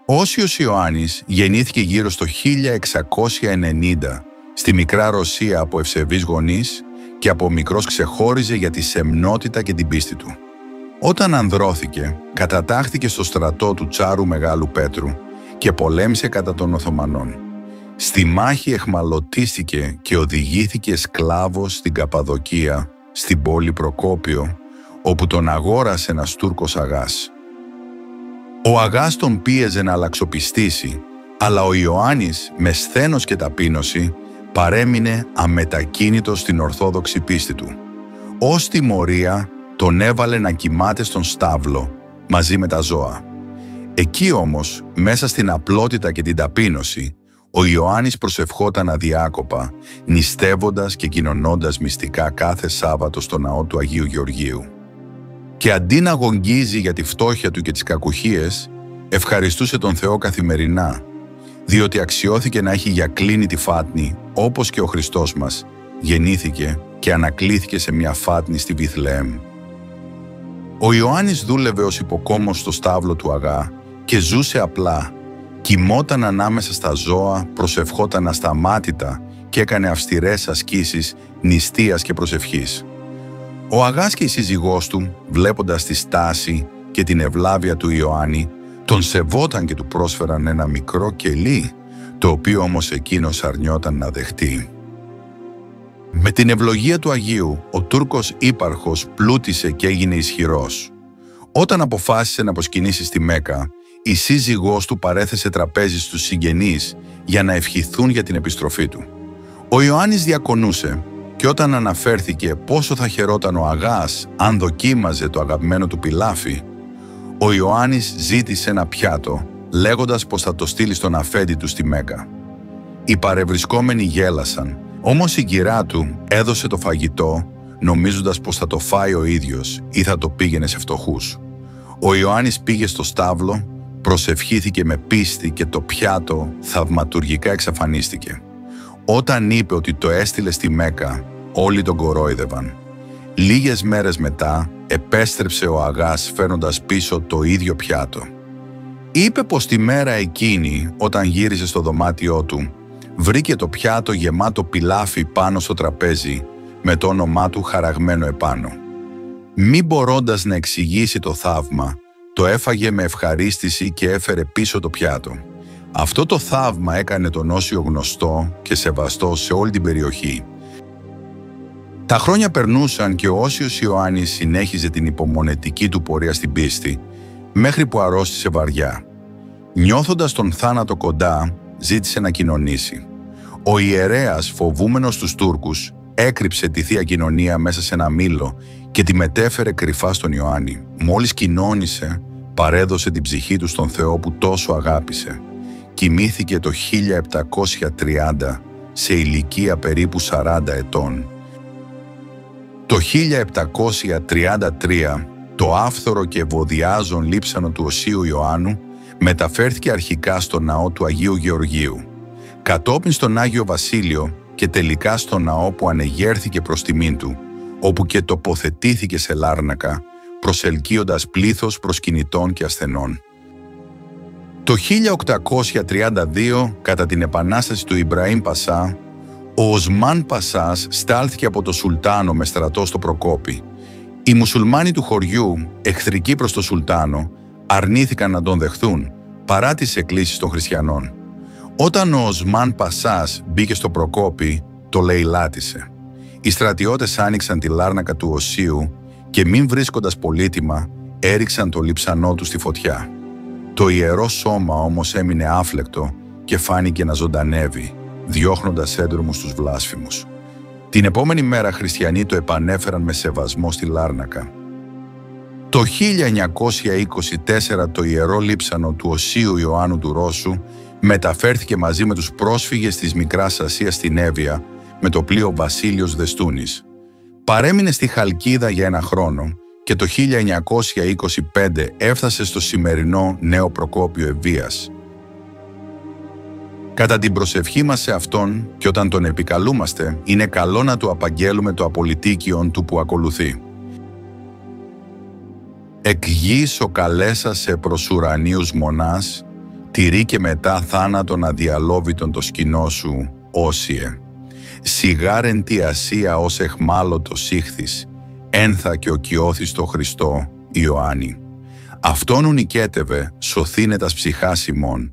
Ο Όσιος Ιωάννης γεννήθηκε γύρω στο 1690 στη Μικρά Ρωσία από ευσεβείς γονείς και από μικρός ξεχώριζε για τη σεμνότητα και την πίστη του. Όταν ανδρώθηκε, κατατάχθηκε στο στρατό του Τσάρου Μεγάλου Πέτρου και πολέμησε κατά των Οθωμανών. Στη μάχη εχμαλωτίστηκε και οδηγήθηκε σκλάβος στην Καπαδοκία, στην πόλη Προκόπιο, όπου τον αγόρασε ένας Τούρκος αγάς. Ο αγάς τον πίεζε να αλλαξοπιστήσει, αλλά ο Ιωάννης με σθένος και ταπείνωση παρέμεινε αμετακίνητος στην ορθόδοξη πίστη του. Ως τιμωρία τον έβαλε να κοιμάται στον στάβλο μαζί με τα ζώα. Εκεί όμως, μέσα στην απλότητα και την ταπείνωση, ο Ιωάννης προσευχόταν αδιάκοπα, νηστεύοντας και κοινωνώντας μυστικά κάθε Σάββατο στο ναό του Αγίου Γεωργίου. Και αντί να γογγίζει για τη φτώχεια του και τις κακουχίες, ευχαριστούσε τον Θεό καθημερινά, διότι αξιώθηκε να έχει για κλίνη τη φάτνη, όπως και ο Χριστός μας γεννήθηκε και ανακλήθηκε σε μια φάτνη στη Βιθλεέμ. Ο Ιωάννης δούλευε ως υποκόμος στο στάβλο του αγά και ζούσε απλά. Κοιμόταν ανάμεσα στα ζώα, προσευχόταν ασταμάτητα και έκανε αυστηρές ασκήσεις νηστείας και προσευχής. Ο αγάς και η σύζυγός του, βλέποντας τη στάση και την ευλάβεια του Ιωάννη, τον σεβόταν και του πρόσφεραν ένα μικρό κελί, το οποίο όμως εκείνος αρνιόταν να δεχτεί. Με την ευλογία του Αγίου, ο Τούρκος ύπαρχος πλούτησε και έγινε ισχυρός. Όταν αποφάσισε να προσκυνήσει στη Μέκα, η σύζυγός του παρέθεσε τραπέζι στους συγγενείς για να ευχηθούν για την επιστροφή του. Ο Ιωάννης διακονούσε και όταν αναφέρθηκε πόσο θα χαιρόταν ο αγάς αν δοκίμαζε το αγαπημένο του πιλάφι, ο Ιωάννης ζήτησε ένα πιάτο, λέγοντας πως θα το στείλει στον αφέντη του στη Μέκα. Οι παρευρισκόμενοι γέλασαν, όμως η κυρά του έδωσε το φαγητό, νομίζοντας πως θα το φάει ο ίδιος ή θα το πήγαινε σε φτωχούς. Ο Ιωάννης πήγε στο στάβλο, προσευχήθηκε με πίστη και το πιάτο θαυματουργικά εξαφανίστηκε. Όταν είπε ότι το έστειλε στη Μέκα, όλοι τον κορόιδευαν. Λίγες μέρες μετά επέστρεψε ο αγάς φέρνοντας πίσω το ίδιο πιάτο. Είπε πως τη μέρα εκείνη, όταν γύρισε στο δωμάτιό του, βρήκε το πιάτο γεμάτο πιλάφι πάνω στο τραπέζι με το όνομά του χαραγμένο επάνω. Μη μπορώντας να εξηγήσει το θαύμα, το έφαγε με ευχαρίστηση και έφερε πίσω το πιάτο. Αυτό το θαύμα έκανε τον Όσιο γνωστό και σεβαστό σε όλη την περιοχή. Τα χρόνια περνούσαν και ο Όσιος Ιωάννης συνέχιζε την υπομονετική του πορεία στην πίστη, μέχρι που αρρώστησε βαριά. Νιώθοντας τον θάνατο κοντά, ζήτησε να κοινωνήσει. Ο ιερέας, φοβούμενος τους Τούρκους, έκρυψε τη Θεία Κοινωνία μέσα σε ένα μήλο και τη μετέφερε κρυφά στον Ιωάννη. Μόλις κοινώνησε, παρέδωσε την ψυχή του στον Θεό που τόσο αγάπησε. Κοιμήθηκε το 1730 σε ηλικία περίπου 40 ετών. Το 1733 το άφθορο και ευωδιάζον λείψανο του Οσίου Ιωάννου μεταφέρθηκε αρχικά στο ναό του Αγίου Γεωργίου, κατόπιν στον Άγιο Βασίλειο και τελικά στο ναό που ανεγέρθηκε προς τιμήν του, όπου και τοποθετήθηκε σε Λάρνακα, προσελκύοντας πλήθος προσκυνητών και ασθενών. Το 1832, κατά την επανάσταση του Ιμπραήμ Πασά, ο Οσμάν Πασάς στάλθηκε από το Σουλτάνο με στρατό στο Προκόπι. Οι μουσουλμάνοι του χωριού, εχθρικοί προς το Σουλτάνο, αρνήθηκαν να τον δεχθούν, παρά τις εκκλήσεις των χριστιανών. Όταν ο Οσμάν Πασάς μπήκε στο Προκόπι, το λαιλάτισε. Οι στρατιώτες άνοιξαν τη λάρνακα του Οσίου και μην βρίσκοντας πολύτιμα, έριξαν το λειψανό του στη φωτιά. Το ιερό σώμα όμως έμεινε άφλεκτο και φάνηκε να ζωντανεύει, διώχνοντας έντρομους τους βλάσφημους. Την επόμενη μέρα χριστιανοί το επανέφεραν με σεβασμό στη Λάρνακα. Το 1924 το ιερό λείψανο του Οσίου Ιωάννου του Ρώσου μεταφέρθηκε μαζί με τους πρόσφυγες της Μικράς Ασίας στην Εύβοια με το πλοίο Βασίλειος Δεστούνης. Παρέμεινε στη Χαλκίδα για ένα χρόνο και το 1925 έφτασε στο σημερινό Νέο Προκόπιο Ευβοίας. Κατά την προσευχή μας σε Αυτόν και όταν Τον επικαλούμαστε, είναι καλό να Του απαγγέλουμε το απολυτίκιον Του που ακολουθεί. Εκ γης ο καλέσασε προς ουρανίους μονάς, Τηρεί και μετά θάνατον αδιαλόβητον το σκηνό σου, Όσιε. Σιγάρεν τη Ασία ως εχμάλωτος ήχθης, ένθα και οκιώθης το Χριστό, Ιωάννη. Αυτόν ου νικέτευε, σωθήνε τας ψυχάς ημών,